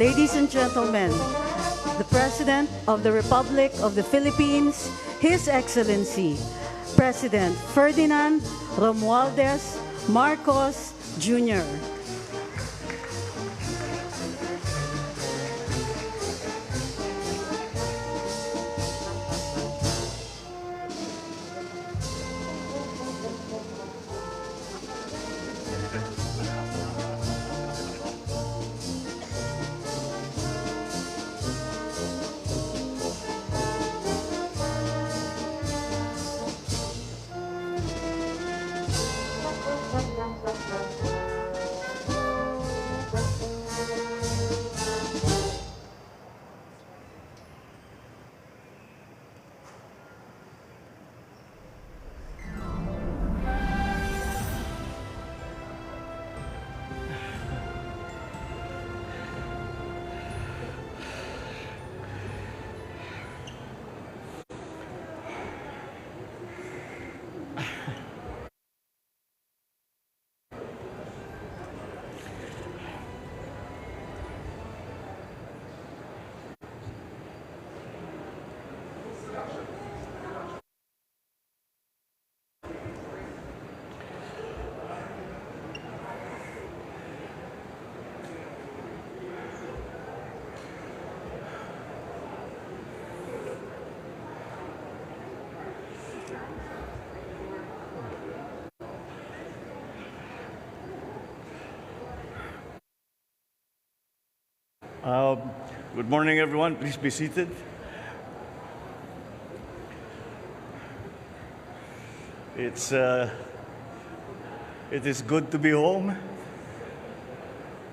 ladies and gentlemen, the President of the Republic of the Philippines, His Excellency, President Ferdinand Romualdez Marcos Jr. Good morning, everyone. Please be seated. It is good to be home,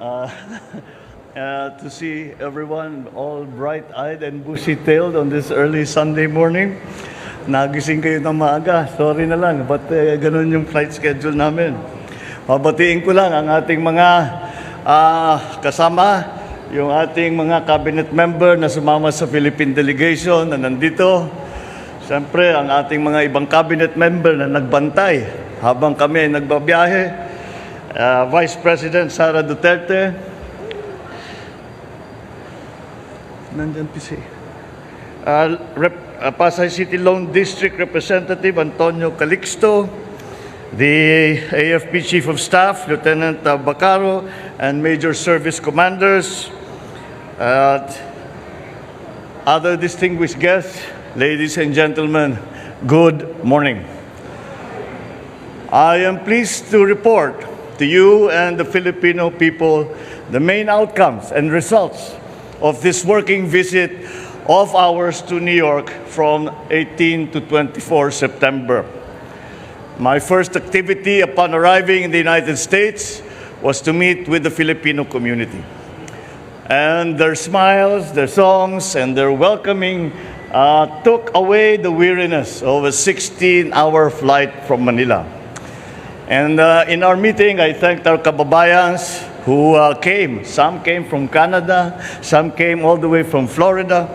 to see everyone all bright-eyed and bushy-tailed on this early Sunday morning. Nagising kayo ng maaga. Sorry na lang, but ganun yung flight schedule namin. Pabatiin ko lang ang ating mga kasama, yung ating mga cabinet member na sumama sa Philippine delegation na nandito. Siyempre, ang ating mga ibang cabinet member na nagbantay habang kami ay nagbabiyahe. Vice President Sara Duterte. Nandyan PC. Pasay City Lone District Representative Antonio Calixto. The AFP Chief of Staff, Lieutenant Bacaro, and Major Service Commanders. Other distinguished guests, ladies and gentlemen, good morning. I am pleased to report to you and the Filipino people the main outcomes and results of this working visit of ours to New York from 18 to 24 September. My first activity upon arriving in the United States was to meet with the Filipino community. And their smiles, their songs, and their welcoming took away the weariness of a 16-hour flight from Manila. And in our meeting, I thanked our kababayans who came. Some came from Canada, some came all the way from Florida.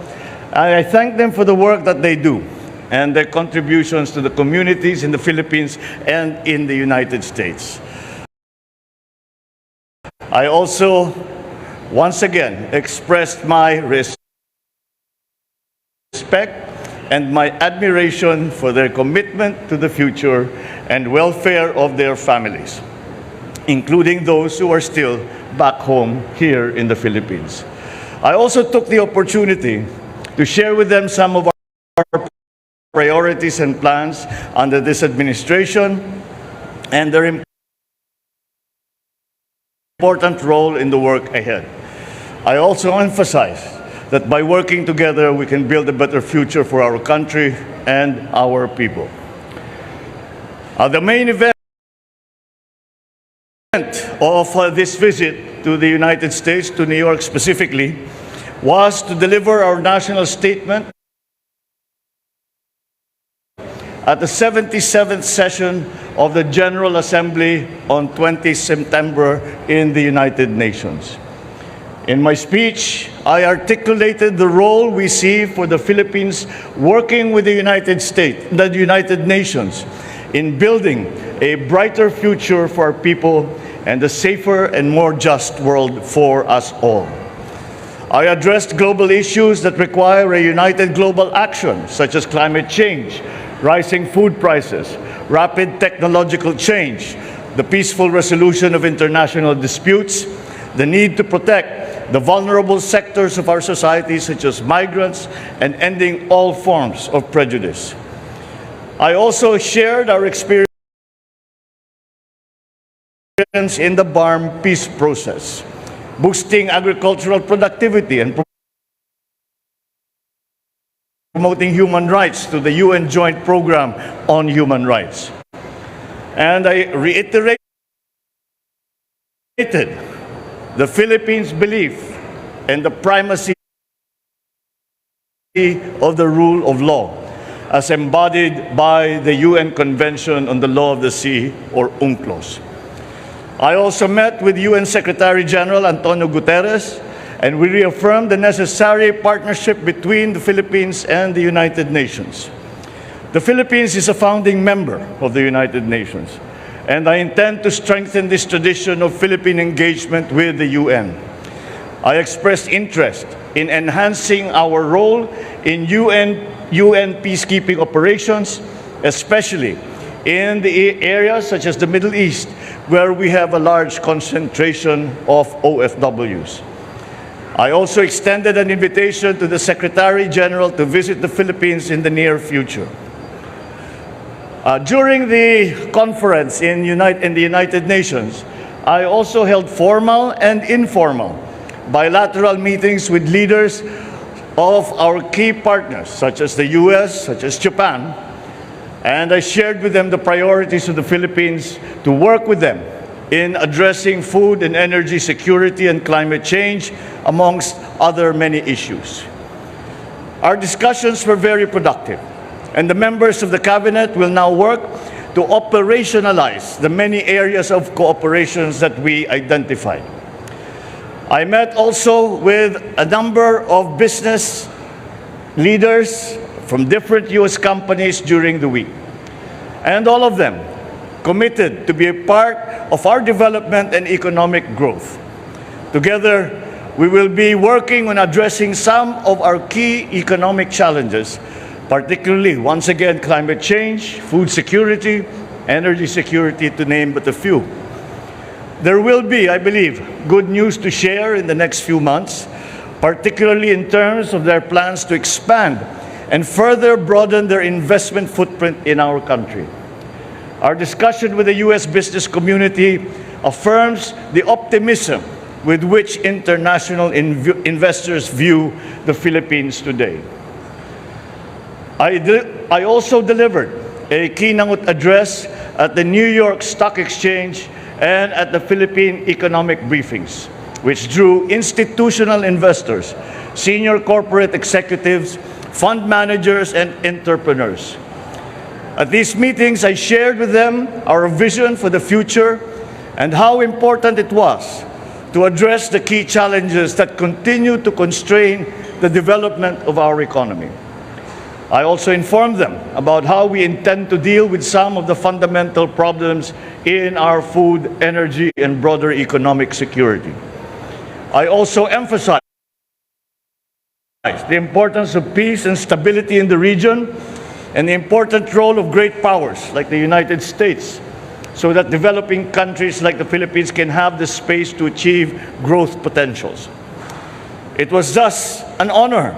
I thank them for the work that they do and their contributions to the communities in the Philippines and in the United States. I also once again expressed my respect and my admiration for their commitment to the future and welfare of their families, including those who are still back home here in the Philippines. I also took the opportunity to share with them some of our priorities and plans under this administration and their important role in the work ahead. I also emphasize that by working together, we can build a better future for our country and our people. The main event of this visit to the United States, to New York specifically, was to deliver our national statement at the 77th session of the General Assembly on 20 September in the United Nations. In my speech, I articulated the role we see for the Philippines working with the United Nations in building a brighter future for our people and a safer and more just world for us all. I addressed global issues that require a united global action, such as climate change, rising food prices, rapid technological change, the peaceful resolution of international disputes, the need to protect the vulnerable sectors of our society, such as migrants, and ending all forms of prejudice. I also shared our experience in the BARM peace process, boosting agricultural productivity and promoting human rights to the UN Joint Program on Human Rights. And I reiterated the Philippines' belief in the primacy of the rule of law as embodied by the UN Convention on the Law of the Sea, or UNCLOS. I also met with UN Secretary General Antonio Guterres, and we reaffirmed the necessary partnership between the Philippines and the United Nations. The Philippines is a founding member of the United Nations, and I intend to strengthen this tradition of Philippine engagement with the UN. I expressed interest in enhancing our role in UN peacekeeping operations, especially in the areas such as the Middle East, where we have a large concentration of OFWs. I also extended an invitation to the Secretary General to visit the Philippines in the near future. During the conference in the United Nations, I also held formal and informal bilateral meetings with leaders of our key partners, such as the US, such as Japan, and I shared with them the priorities of the Philippines to work with them in addressing food and energy security and climate change, amongst other many issues. Our discussions were very productive, and the members of the Cabinet will now work to operationalize the many areas of cooperations that we identified. I met also with a number of business leaders from different US companies during the week, and all of them committed to be a part of our development and economic growth. Together, we will be working on addressing some of our key economic challenges, particularly, once again, climate change, food security, energy security, to name but a few. There will be, I believe, good news to share in the next few months, particularly in terms of their plans to expand and further broaden their investment footprint in our country. Our discussion with the U.S. business community affirms the optimism with which international investors view the Philippines today. I also delivered a keynote address at the New York Stock Exchange and at the Philippine economic briefings, which drew institutional investors, senior corporate executives, fund managers, and entrepreneurs. At these meetings, I shared with them our vision for the future and how important it was to address the key challenges that continue to constrain the development of our economy. I also informed them about how we intend to deal with some of the fundamental problems in our food, energy, and broader economic security. I also emphasized the importance of peace and stability in the region and the important role of great powers like the United States, so that developing countries like the Philippines can have the space to achieve growth potentials. It was thus an honor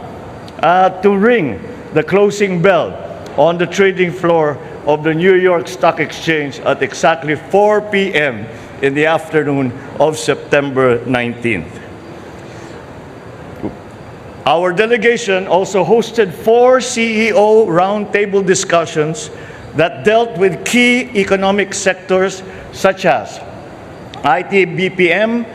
to ring the closing bell on the trading floor of the New York Stock Exchange at exactly 4 p.m. in the afternoon of September 19th. Our delegation also hosted 4 CEO roundtable discussions that dealt with key economic sectors such as IT BPM,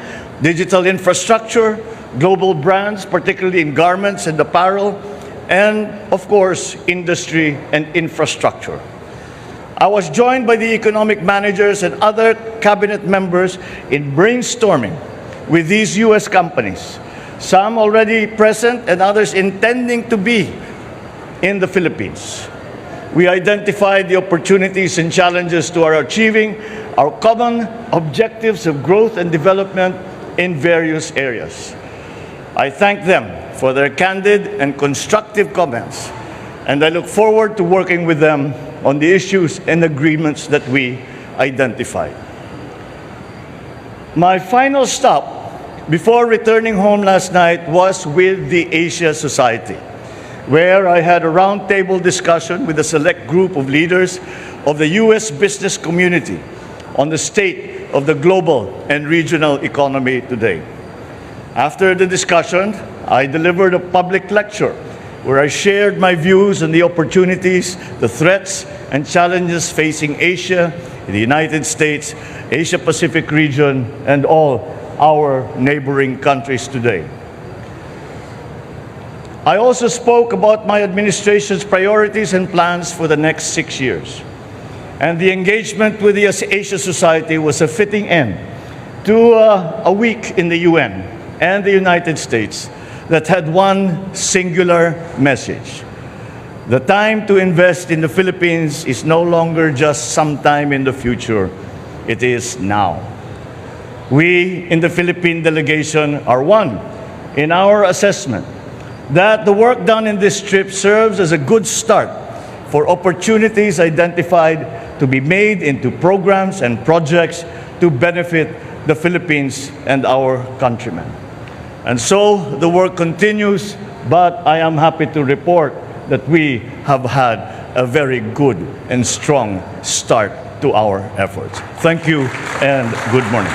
digital infrastructure, global brands, particularly in garments and apparel, and, of course, industry and infrastructure. I was joined by the economic managers and other cabinet members in brainstorming with these U.S. companies, some already present and others intending to be in the Philippines. We identified the opportunities and challenges to our achieving our common objectives of growth and development in various areas. I thank them for their candid and constructive comments, and I look forward to working with them on the issues and agreements that we identified. My final stop before returning home last night was with the Asia Society, where I had a roundtable discussion with a select group of leaders of the U.S. business community on the state of the global and regional economy today. After the discussion, I delivered a public lecture where I shared my views on the opportunities, the threats, and challenges facing Asia, the United States, Asia-Pacific region, and all our neighboring countries today. I also spoke about my administration's priorities and plans for the next 6 years. And the engagement with the Asia Society was a fitting end to a week in the UN and the United States that had one singular message. The time to invest in the Philippines is no longer just sometime in the future, it is now. We in the Philippine delegation are one in our assessment that the work done in this trip serves as a good start for opportunities identified to be made into programs and projects to benefit the Philippines and our countrymen. And so the work continues, but I am happy to report that we have had a very good and strong start to our efforts. Thank you and good morning.